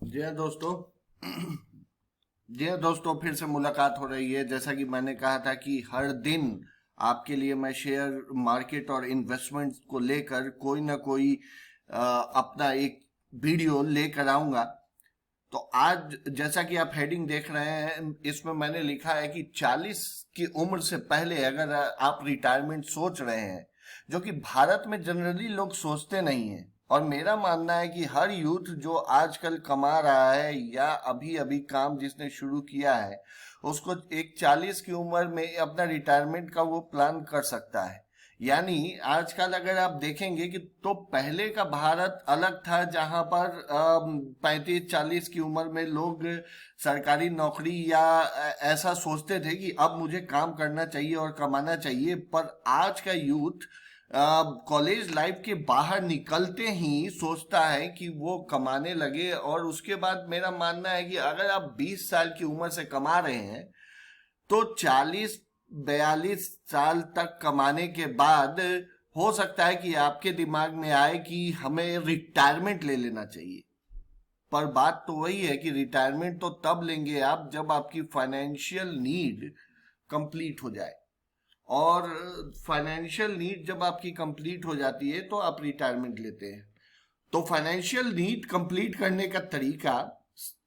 जी हाँ दोस्तों। जी हाँ दोस्तों, फिर से मुलाकात हो रही है। जैसा कि मैंने कहा था कि हर दिन आपके लिए मैं शेयर मार्केट और इन्वेस्टमेंट को लेकर कोई ना कोई अपना एक वीडियो लेकर आऊंगा। तो आज जैसा कि आप हेडिंग देख रहे हैं, इसमें मैंने लिखा है कि 40 की उम्र से पहले अगर आप रिटायरमेंट सोच रहे हैं, जो कि भारत में जनरली लोग सोचते नहीं हैं। और मेरा मानना है कि हर यूथ जो आजकल कमा रहा है या अभी अभी काम जिसने शुरू किया है, उसको एक 40 की उम्र में अपना रिटायरमेंट का वो प्लान कर सकता है। यानी आजकल अगर आप देखेंगे कि तो पहले का भारत अलग था, जहां पर 35-40 की उम्र में लोग सरकारी नौकरी या ऐसा सोचते थे कि अब मुझे काम करना चाहिए और कमाना चाहिए। पर आज का यूथ कॉलेज लाइफ के बाहर निकलते ही सोचता है कि वो कमाने लगे। और उसके बाद मेरा मानना है कि अगर आप 20 साल की उम्र से कमा रहे हैं, तो 40-42 साल तक कमाने के बाद हो सकता है कि आपके दिमाग में आए कि हमें रिटायरमेंट ले लेना चाहिए। पर बात तो वही है कि रिटायरमेंट तो तब लेंगे आप जब आपकी फाइनेंशियल नीड कंप्लीट हो जाए। और फाइनेंशियल नीड जब आपकी कंप्लीट हो जाती है तो आप रिटायरमेंट लेते हैं। तो फाइनेंशियल नीड कंप्लीट करने का तरीका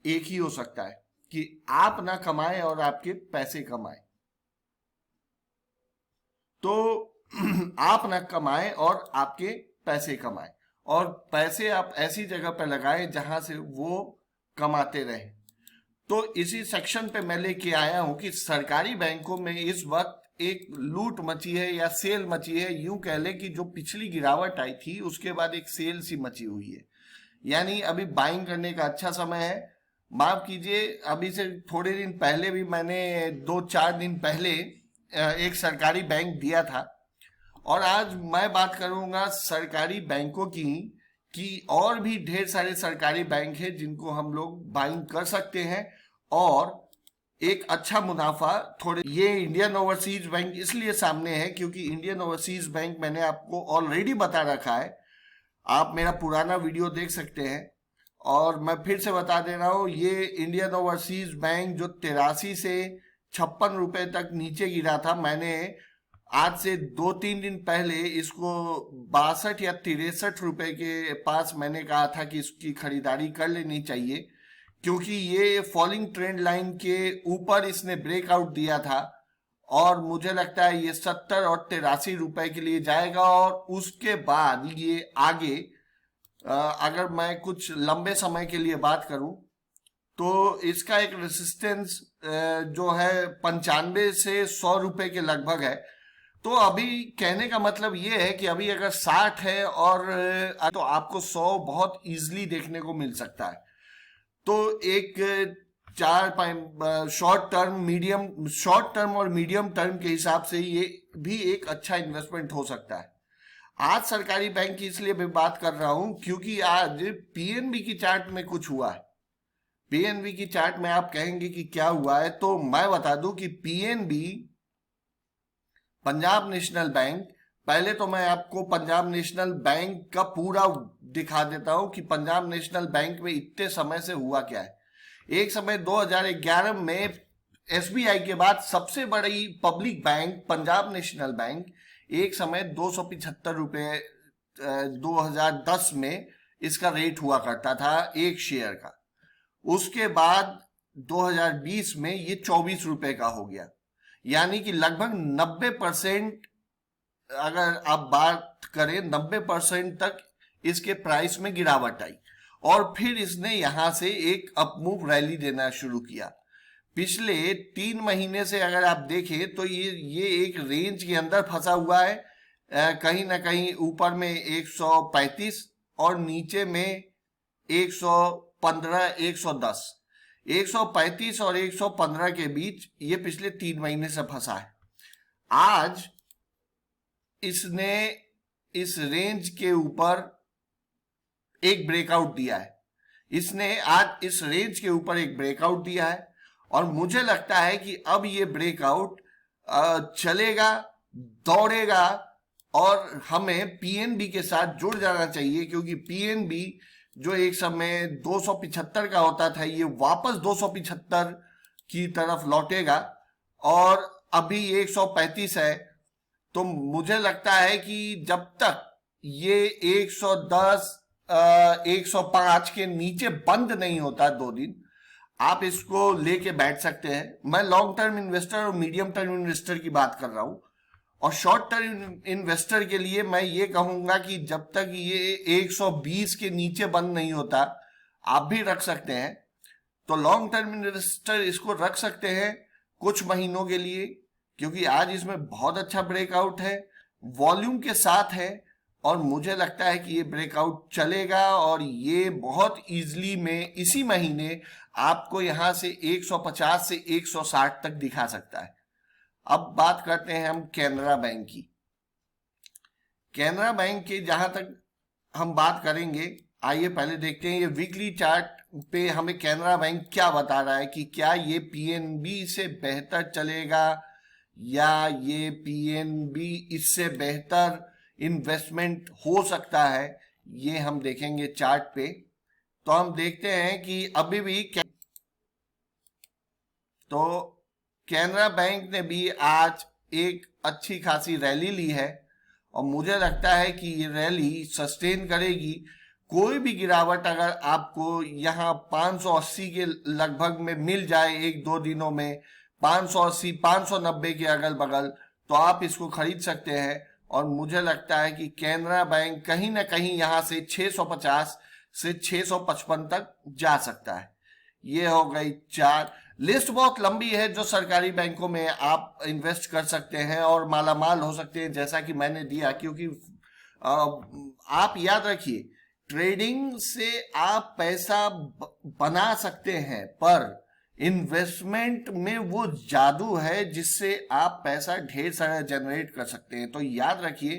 एक ही हो सकता है कि आप ना कमाएं और आपके पैसे कमाएं। तो आप ना कमाएं और आपके पैसे कमाएं, और पैसे आप ऐसी जगह पर लगाएं जहां से वो कमाते रहें। तो इसी सेक्शन पे मैं लेके आया हूं कि सरकारी बैंकों में इस वक्त एक लूट मची है या सेल मची है। यूं कह ले कि जो पिछली गिरावट आई थी उसके बाद एक सेल सी मची हुई है। यानी अभी बाइंग करने का अच्छा समय है। माफ कीजिए, अभी से थोड़े दिन पहले भी मैंने 2-4 दिन पहले एक सरकारी बैंक दिया था। और आज मैं बात करूंगा सरकारी बैंकों की, कि और भी ढेर सारे सरकारी बैंक हैं जिनको हम लोग बाइंग कर सकते हैं और एक अच्छा मुनाफा थोड़े। ये इंडियन ओवरसीज बैंक इसलिए सामने है क्योंकि इंडियन ओवरसीज बैंक मैंने आपको ऑलरेडी बता रखा है। आप मेरा पुराना वीडियो देख सकते हैं। और मैं फिर से बता दे रहा हूँ, ये इंडियन ओवरसीज बैंक जो 83 से 56 रुपए तक नीचे गिरा था, मैंने आज से 2-3 दिन पहले इसको 62 या 63 रुपए के पास मैंने कहा था कि इसकी खरीदारी कर लेनी चाहिए, क्योंकि ये फॉलिंग ट्रेंड लाइन के ऊपर इसने ब्रेकआउट दिया था। और मुझे लगता है ये 70 और 83 रुपए के लिए जाएगा। और उसके बाद ये आगे अगर मैं कुछ लंबे समय के लिए बात करूं, तो इसका एक रेसिस्टेंस जो है 95 से 100 रुपए के लगभग है। तो अभी कहने का मतलब ये है कि अभी अगर 60 है और तो आपको 100 बहुत इजीली देखने को मिल सकता है। तो एक शॉर्ट टर्म और मीडियम टर्म के हिसाब से ये भी एक अच्छा इन्वेस्टमेंट हो सकता है। आज सरकारी बैंक की इसलिए मैं बात कर रहा हूं क्योंकि आज पीएनबी की चार्ट में कुछ हुआ है। पीएनबी की चार्ट में आप कहेंगे कि क्या हुआ है, तो मैं बता दूं कि पीएनबी, पंजाब नेशनल बैंक, पहले तो मैं आपको पंजाब नेशनल बैंक का पूरा दिखा देता हूं कि पंजाब नेशनल बैंक में इतने समय से हुआ क्या है। एक समय 2011 में एसबीआई के बाद सबसे बड़ी public bank Punjab national bank एक समय 275 रुपए 2010 में इसका रेट हुआ करता था एक शेयर का। उसके बाद 2020 में ये 24 रुपए का हो गया। यानी कि लगभग 90%, अगर आप बात करें 90% तक इसके प्राइस में गिरावट आई। और फिर इसने यहां से एक अपमूव रैली देना शुरू किया। पिछले 3 महीने से अगर आप देखें तो ये एक रेंज के अंदर फंसा हुआ है। कहीं ना कहीं ऊपर में 135 और नीचे में 115, 110, 135 और 115 के बीच ये पिछले 3 महीने से फंसा है। आज इसने इस रेंज के ऊपर एक ब्रेकआउट दिया है। इसने आज इस रेंज के ऊपर एक ब्रेकआउट दिया है और मुझे लगता है कि अब ये ब्रेकआउट चलेगा, दौड़ेगा और हमें पीएनबी के साथ जुड़ जाना चाहिए, क्योंकि पीएनबी जो एक समय 275 का होता था, ये वापस 275 की तरफ लौटेगा और अभी 135 है। तो मुझे लगता है कि जब तक ये 110 105 के नीचे बंद नहीं होता 2 दिन, आप इसको लेके बैठ सकते हैं। मैं लॉन्ग टर्म इन्वेस्टर और मीडियम टर्म इन्वेस्टर की बात कर रहा हूं, और शॉर्ट टर्म इन्वेस्टर के लिए मैं ये कहूंगा कि जब तक ये 120 के नीचे बंद नहीं होता आप भी रख सकते हैं। तो लॉन्ग टर्म इन्वेस्टर इसको रख सकते हैं कुछ महीनों के लिए, क्योंकि आज इसमें बहुत अच्छा ब्रेकआउट है, वॉल्यूम के साथ है, और मुझे लगता है कि ये ब्रेकआउट चलेगा और ये बहुत इजीली में इसी महीने आपको यहां से 150 से 160 तक दिखा सकता है। अब बात करते हैं हम कैनरा बैंक की। कैनरा बैंक की जहां तक हम बात करेंगे, आइए पहले देखते हैं ये वीकली चार्ट पे हमें कैनरा बैंक क्या बता रहा है कि क्या ये पीएनबी से बेहतर चलेगा या ये पीएनबी इससे बेहतर इन्वेस्टमेंट हो सकता है, ये हम देखेंगे चार्ट पे। तो हम देखते हैं कि अभी भी तो कैनरा बैंक ने भी आज एक अच्छी खासी रैली ली है और मुझे लगता है कि ये रैली सस्टेन करेगी। कोई भी गिरावट अगर आपको यहाँ 580 के लगभग में मिल जाए 1-2 दिनों में, 580 590 के अगल बगल, तो आप इसको खरीद सकते हैं। और मुझे लगता है कि कैनरा बैंक कहीं ना कहीं यहाँ से 650 से 655 तक जा सकता है। ये हो गई चार। लिस्ट बहुत लंबी है जो सरकारी बैंकों में आप इन्वेस्ट कर सकते हैं और मालामाल हो सकते हैं, जैसा कि मैंने दिया। क्योंकि आप याद रखिए, ट्रेडिंग से आप पैसा बना सकते हैं, पर इन्वेस्टमेंट में वो जादू है जिससे आप पैसा ढेर सारा जनरेट कर सकते हैं। तो याद रखिए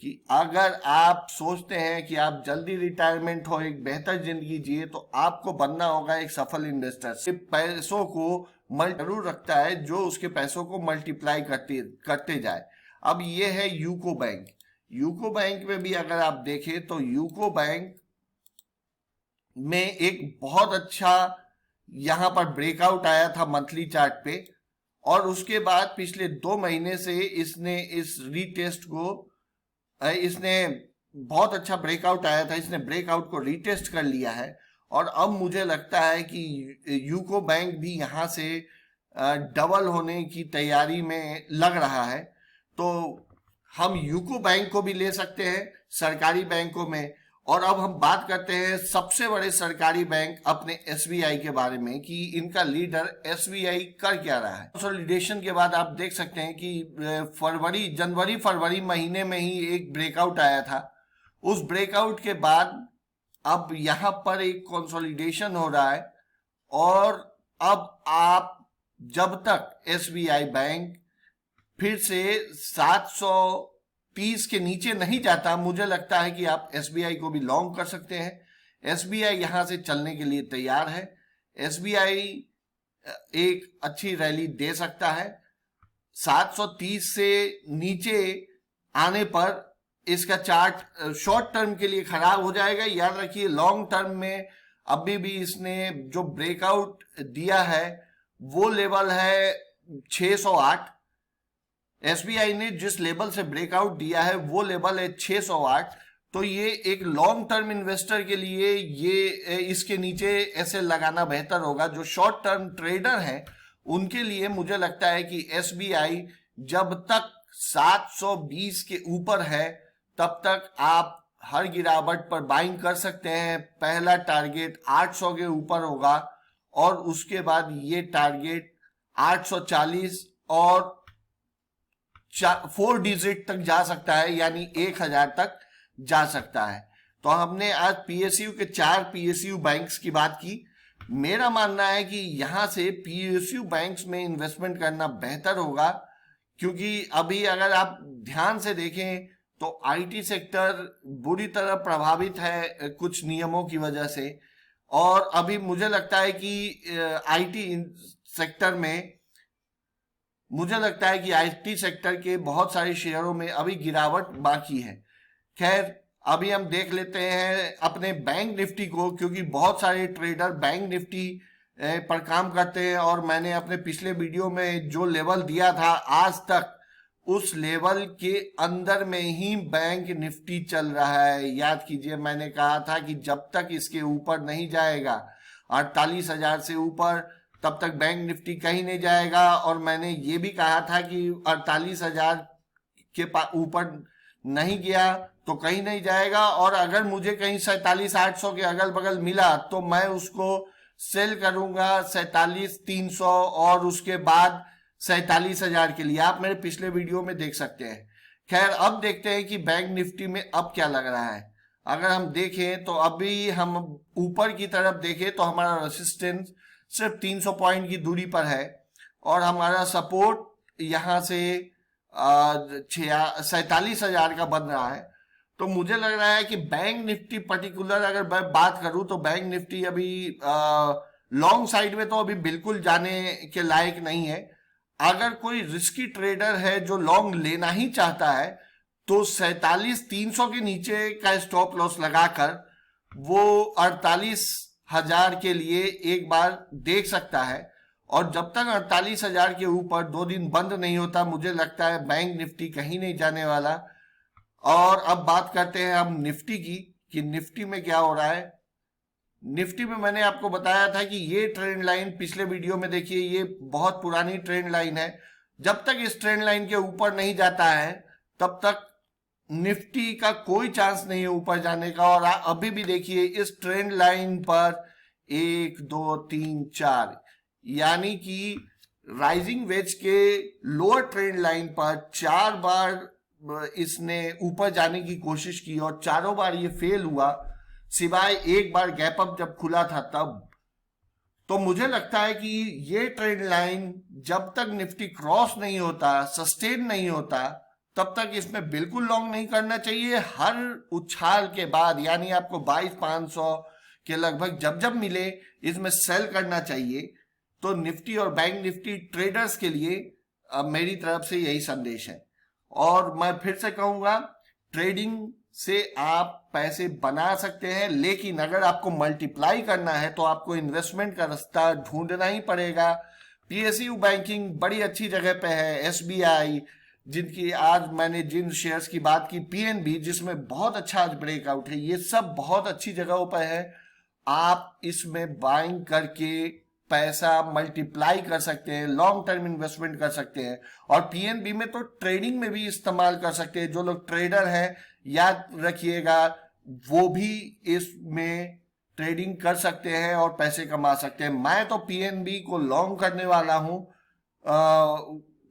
कि अगर आप सोचते हैं कि आप जल्दी रिटायरमेंट हो, एक बेहतर जिंदगी जिए, तो आपको बनना होगा एक सफल इन्वेस्टर। सिर्फ पैसों को जरूर रखता है जो उसके पैसों को मल्टीप्लाई करते जाए। अब ये है यूको बैंक। यूको बैंक में भी अगर आप देखें तो यूको बैंक में एक बहुत अच्छा यहां पर ब्रेकआउट आया था मंथली चार्ट पे, और उसके बाद पिछले 2 महीने से इसने इस रीटेस्ट को, इसने बहुत अच्छा ब्रेकआउट आया था, इसने ब्रेकआउट को रीटेस्ट कर लिया है। और अब मुझे लगता है कि यूको बैंक भी यहां से डबल होने की तैयारी में लग रहा है। तो हम यूको बैंक को भी ले सकते हैं सरकारी बैंकों में। और अब हम बात करते हैं सबसे बड़े सरकारी बैंक अपने एसबीआई के बारे में कि इनका लीडर एसबीआई कर क्या रहा है। कंसोलिडेशन के बाद आप देख सकते हैं कि जनवरी फरवरी महीने में ही एक ब्रेकआउट आया था। उस ब्रेकआउट के बाद अब यहां पर एक कंसोलिडेशन हो रहा है, और अब आप जब तक एसबीआई बैंक फिर से 730 के नीचे नहीं जाता, मुझे लगता है कि आप एसबीआई को भी लॉन्ग कर सकते हैं। एसबीआई यहां से चलने के लिए तैयार है। एसबीआई एक अच्छी रैली दे सकता है। 730 से नीचे आने पर इसका चार्ट शॉर्ट टर्म के लिए खराब हो जाएगा। याद रखिए, लॉन्ग टर्म में अभी भी इसने जो ब्रेकआउट दिया है वो लेवल है 608। एसबीआई ने जिस लेवल से ब्रेकआउट दिया है वो लेवल है 608। तो ये एक लॉन्ग टर्म इन्वेस्टर के लिए ये इसके नीचे ऐसे लगाना बेहतर होगा। जो शॉर्ट टर्म ट्रेडर हैं उनके लिए मुझे लगता है कि एसबीआई जब तक 720 के ऊपर है तब तक आप हर गिरावट पर बाइंग कर सकते हैं। पहला टारगेट 800 के ऊपर होगा और उसके बाद ये टारगेट 840 और 4 डिजिट तक जा सकता है, यानी 1000 तक जा सकता है। तो हमने आज पीएसयू के 4 पीएसयू बैंक्स की बात की। मेरा मानना है कि यहां से पीएसयू बैंक्स में इन्वेस्टमेंट करना बेहतर होगा, क्योंकि अभी अगर आप ध्यान से देखें तो आईटी सेक्टर बुरी तरह प्रभावित है कुछ नियमों की वजह से। और अभी मुझे लगता है कि आईटी सेक्टर में मुझे लगता है कि आईटी सेक्टर के बहुत सारे शेयरों में अभी गिरावट बाकी है। खैर, अभी हम देख लेते हैं अपने बैंक निफ्टी को, क्योंकि बहुत सारे ट्रेडर बैंक निफ्टी पर काम करते हैं और मैंने अपने पिछले वीडियो में जो लेवल दिया था आज तक उस लेवल के अंदर में ही बैंक निफ्टी चल रहा है। याद कीजिए, मैंने कहा था कि जब तक इसके ऊपर नहीं जाएगा 48,000 से ऊपर, तब तक बैंक निफ्टी कहीं नहीं जाएगा। और मैंने ये भी कहा था कि 48,000 के ऊपर नहीं गया तो कहीं नहीं जाएगा, और अगर मुझे कहीं 47,800 के अगल बगल मिला तो मैं उसको सेल करूंगा 47,300 और उसके बाद 47,000 के लिए। आप मेरे पिछले वीडियो में देख सकते हैं। खैर, अब देखते हैं कि बैंक निफ्टी में अब क्या लग रहा है। अगर हम देखें तो अभी हम ऊपर की तरफ देखें तो हमारा रेसिस्टेंस सिर्फ 300 पॉइंट की दूरी पर है और हमारा सपोर्ट यहां से 47,000 का बन रहा है। तो मुझे लग रहा है कि बैंक निफ्टी पर्टिकुलर अगर मैं बात करूं तो बैंक निफ्टी अभी लॉन्ग साइड में तो अभी बिल्कुल जाने के लायक नहीं है। अगर कोई रिस्की ट्रेडर है जो लॉन्ग लेना ही चाहता है तो 47,300 के नीचे का स्टॉप लॉस लगाकर वो 48,000 के लिए एक बार देख सकता है। और जब तक 48,000 के ऊपर 2 दिन बंद नहीं होता, मुझे लगता है बैंक निफ्टी कहीं नहीं जाने वाला। और अब बात करते हैं हम निफ्टी की कि निफ्टी में क्या हो रहा है। निफ्टी में मैंने आपको बताया था कि ये ट्रेंड लाइन पिछले वीडियो में देखिए, ये बहुत पुरानी ट्रेंड लाइन है। जब तक इस ट्रेंड लाइन के ऊपर नहीं जाता है तब तक निफ्टी का कोई चांस नहीं है ऊपर जाने का। और अभी भी देखिए इस ट्रेंड लाइन पर 1 2 3 4 यानी कि राइजिंग वेज के लोअर ट्रेंड लाइन पर 4 बार इसने ऊपर जाने की कोशिश की और चारों बार ये फेल हुआ, सिवाय एक बार गैप अप जब खुला था तब। तो मुझे लगता है कि ये ट्रेंड लाइन जब तक निफ्टी क्रॉस नहीं होता, सस्टेन नहीं होता, तब तक इसमें बिल्कुल लॉन्ग नहीं करना चाहिए। हर उछाल के बाद यानी आपको 22,500 के लगभग जब जब मिले इसमें सेल करना चाहिए। तो निफ्टी और बैंक निफ्टी ट्रेडर्स के लिए मेरी तरफ से यही संदेश है। और मैं फिर से कहूंगा, ट्रेडिंग से आप पैसे बना सकते हैं, लेकिन अगर आपको मल्टीप्लाई करना है तो आपको इन्वेस्टमेंट का रास्ता ढूंढना ही पड़ेगा। पीएसयू बैंकिंग बड़ी अच्छी जगह पे है, एसबीआई, जिनकी आज मैंने जिन शेयर्स की बात की, पीएनबी जिसमें बहुत अच्छा आज ब्रेकआउट है, ये सब बहुत अच्छी जगहों पर है। आप इसमें बाइंग करके पैसा मल्टीप्लाई कर सकते हैं, लॉन्ग टर्म इन्वेस्टमेंट कर सकते हैं। और पीएनबी में तो ट्रेडिंग में भी इस्तेमाल कर सकते हैं। जो लोग ट्रेडर हैं, याद रखिएगा, वो भी इसमें ट्रेडिंग कर सकते हैं और पैसे कमा सकते हैं। मैं तो पीएनबी को लॉन्ग करने वाला हूं,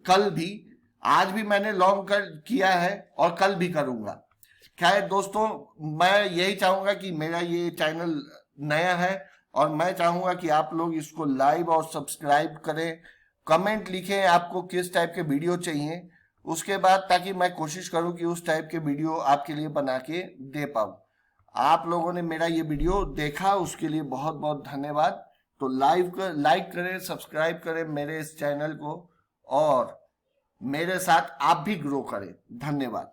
कल भी, आज भी मैंने लॉन्ग किया है और कल भी करूंगा। खैर दोस्तों, मैं यही चाहूंगा कि मेरा ये चैनल नया है और मैं चाहूंगा कि आप लोग इसको लाइव और सब्सक्राइब करें, कमेंट लिखें आपको किस टाइप के वीडियो चाहिए, उसके बाद ताकि मैं कोशिश करूं कि उस टाइप के वीडियो आपके लिए बना के दे पाऊं। आप लोगों ने मेरा ये वीडियो देखा, उसके लिए बहुत बहुत धन्यवाद। तो लाइक करें, सब्सक्राइब करें मेरे इस चैनल को और मेरे साथ आप भी ग्रो करें। धन्यवाद।